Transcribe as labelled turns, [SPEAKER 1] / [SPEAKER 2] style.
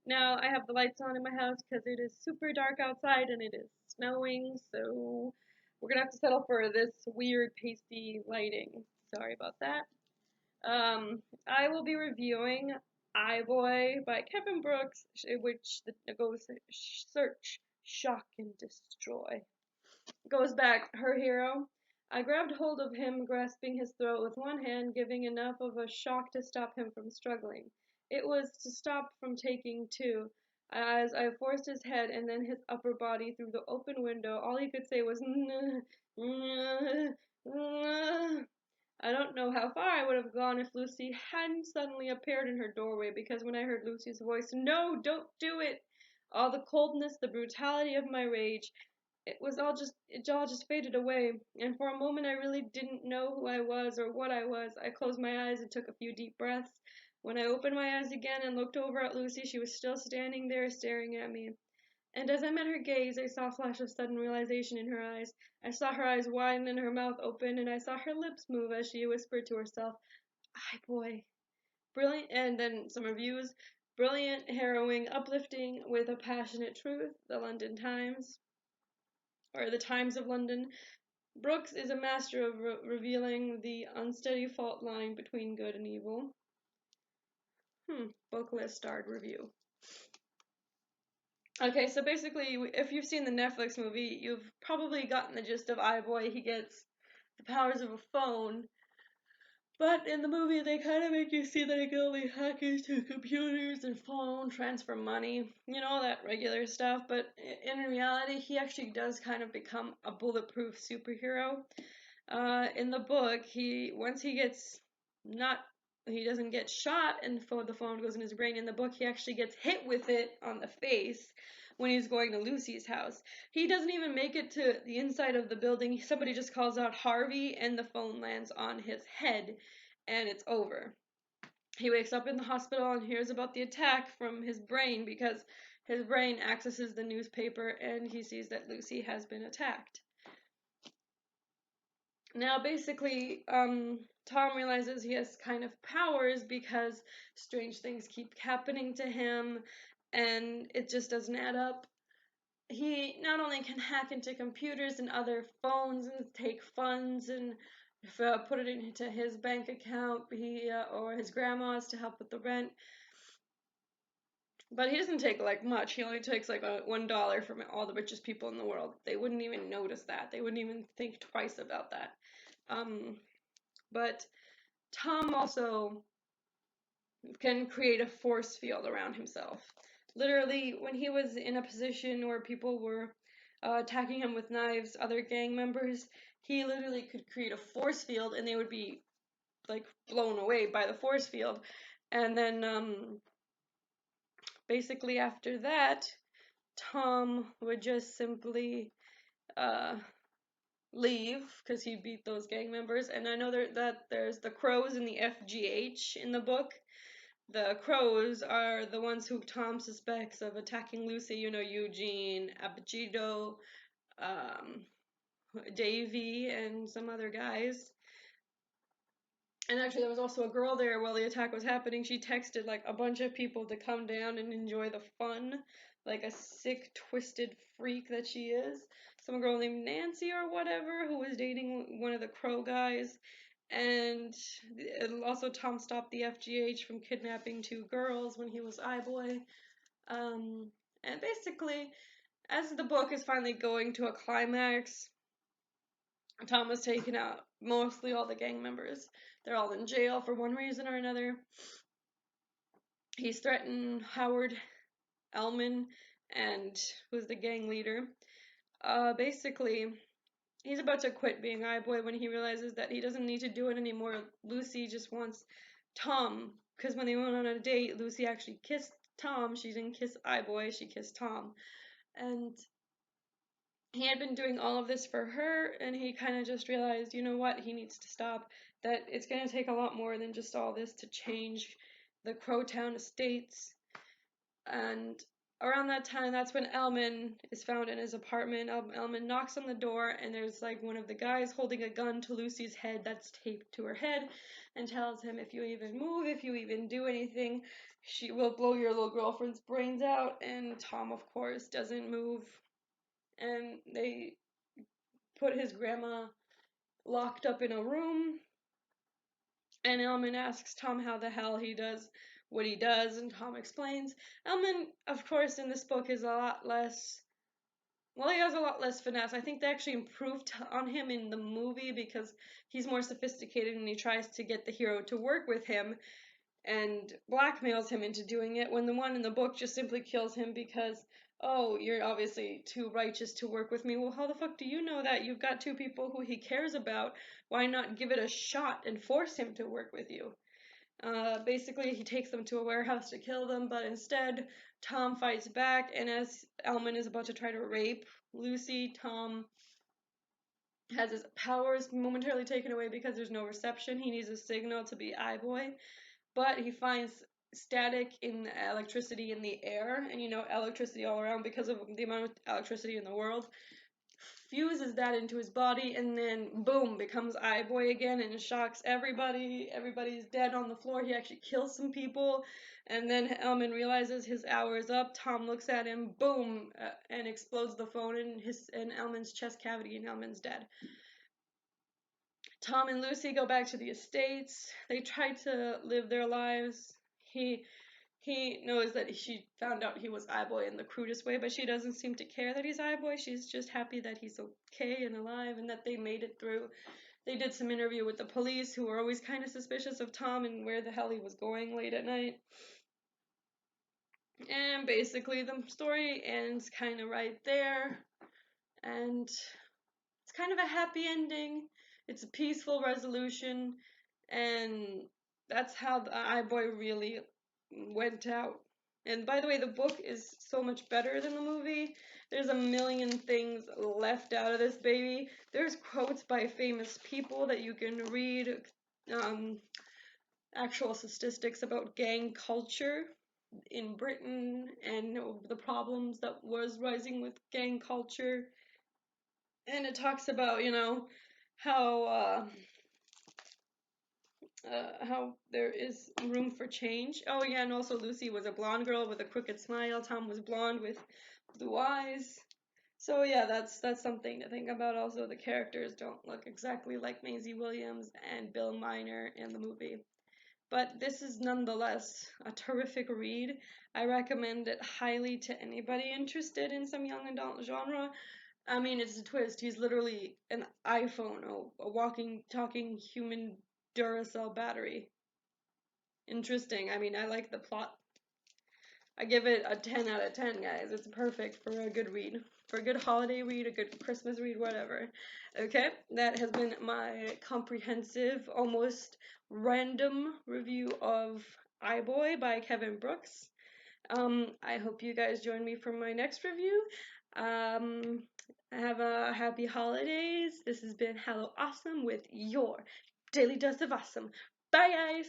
[SPEAKER 1] Now I have the lights on in my house because it is super dark outside and it is snowing, so we're gonna have to settle for this weird pasty lighting. Sorry about that. I will be reviewing iBoy by Kevin Brooks, which goes search, shock, and destroy. Goes back, her hero. I grabbed hold of him, grasping his throat with one hand, giving enough of a shock to stop him from struggling. It was to stop from taking two. As I forced his head and then his upper body through the open window, all he could say was, "Nah, nah, nah." I don't know how far I would have gone if Lucy hadn't suddenly appeared in her doorway, because when I heard Lucy's voice, "No, don't do it!" all the coldness, the brutality of my rage, it all just faded away, and for a moment I really didn't know who I was or what I was. I closed my eyes and took a few deep breaths. When I opened my eyes again and looked over at Lucy, she was still standing there staring at me. And as I met her gaze, I saw a flash of sudden realization in her eyes. I saw her eyes widen and her mouth open, and I saw her lips move as she whispered to herself, "Ay, boy." Brilliant, and then some reviews. Brilliant, harrowing, uplifting, with a passionate truth. The London Times, or the Times of London. Brooks is a master of revealing the unsteady fault line between good and evil. Booklist starred review. Okay, so basically, if you've seen the Netflix movie, you've probably gotten the gist of iBoy. He gets the powers of a phone, but in the movie, they kind of make you see that he can only hack into computers and phone, transfer money, all that regular stuff. But in reality, he actually does kind of become a bulletproof superhero. In the book, once he gets not he doesn't get shot and the phone goes in his brain. In the book, he actually gets hit with it on the face when he's going to Lucy's house. He doesn't even make it to the inside of the building. Somebody just calls out Harvey, and the phone lands on his head, and it's over. He wakes up in the hospital and hears about the attack from his brain, because his brain accesses the newspaper and he sees that Lucy has been attacked. Now, basically, Tom realizes he has kind of powers because strange things keep happening to him, and it just doesn't add up. He not only can hack into computers and other phones and take funds and put it into his bank account, or his grandma's to help with the rent, but he doesn't take like much. He only takes like $1 from all the richest people in the world. They wouldn't even notice that. They wouldn't even think twice about that. But Tom also can create a force field around himself. Literally, when he was in a position where people were attacking him with knives, other gang members, he literally could create a force field and they would be like blown away by the force field. And then basically after that, Tom would just simply leave because he beat those gang members. And I know that there's the Crows and the FGH in the book. The Crows are the ones who Tom suspects of attacking Lucy. Eugene, Abjido, Davy, and some other guys. And actually, there was also a girl there while the attack was happening. She texted like a bunch of people to come down and enjoy the fun, like a sick, twisted freak that she is. Some girl named Nancy or whatever who was dating one of the Crow guys. And also, Tom stopped the FGH from kidnapping two girls when he was iBoy. And basically, as the book is finally going to a climax, Tom has taken out mostly all the gang members. They're all in jail for one reason or another. He's threatened Howard Elman, and who's the gang leader. Basically, he's about to quit being iBoy when he realizes that he doesn't need to do it anymore. Lucy just wants Tom, because when they went on a date, Lucy actually kissed Tom. She didn't kiss iBoy, she kissed Tom. And he had been doing all of this for her, and he kind of just realized, you know what, he needs to stop, that it's going to take a lot more than just all this to change the Crowtown estates. And around that time, that's when Elman is found in his apartment. Elman knocks on the door, and there's like one of the guys holding a gun to Lucy's head that's taped to her head, and tells him, if you even move, if you even do anything, she will blow your little girlfriend's brains out. And Tom, of course, doesn't move, and they put his grandma locked up in a room. And Elman asks Tom how the hell he does what he does, and Tom explains. Elman, of course, in this book is a lot less. Well, he has a lot less finesse. I think they actually improved on him in the movie because he's more sophisticated and he tries to get the hero to work with him and blackmails him into doing it, when the one in the book just simply kills him because, oh, you're obviously too righteous to work with me. Well, how the fuck do you know that? You've got two people who he cares about. Why not give it a shot and force him to work with you? Basically, he takes them to a warehouse to kill them, but instead, Tom fights back, and as Elman is about to try to rape Lucy, Tom has his powers momentarily taken away because there's no reception. He needs a signal to be iBoy, but he finds static in the electricity in the air, and electricity all around because of the amount of electricity in the world. Fuses that into his body, and then boom, becomes iBoy again, and shocks everybody. Everybody's dead on the floor. He actually kills some people, and then Elman realizes his hour is up. Tom looks at him, boom, and explodes the phone in Elman's chest cavity, and Elman's dead. Tom and Lucy go back to the estates. They try to live their lives. He knows that she found out he was iBoy in the crudest way, but she doesn't seem to care that he's iBoy. She's just happy that he's okay and alive and that they made it through. They did some interview with the police, who were always kind of suspicious of Tom and where the hell he was going late at night. And basically the story ends kind of right there. And it's kind of a happy ending. It's a peaceful resolution. And that's how the iBoy really went out. And by the way, the book is so much better than the movie. There's a million things left out of this baby. There's quotes by famous people that you can read, actual statistics about gang culture in Britain and the problems that was rising with gang culture. And it talks about, how there is room for change. Oh yeah, and also Lucy was a blonde girl with a crooked smile. Tom was blonde with blue eyes. So yeah, that's something to think about. Also, the characters don't look exactly like Maisie Williams and Bill Miner in the movie. But this is nonetheless a terrific read. I recommend it highly to anybody interested in some young adult genre. I mean, it's a twist. He's literally an iPhone, a walking, talking human Duracell battery. Interesting. I mean, I like the plot. I give it a 10 out of 10, guys. It's perfect for a good read. For a good holiday read, a good Christmas read, whatever. Okay, that has been my comprehensive, almost random review of iBoy by Kevin Brooks. I hope you guys join me for my next review. Have a happy holidays. This has been Hello Awesome with your Daily Dose of Awesome. Bye, guys!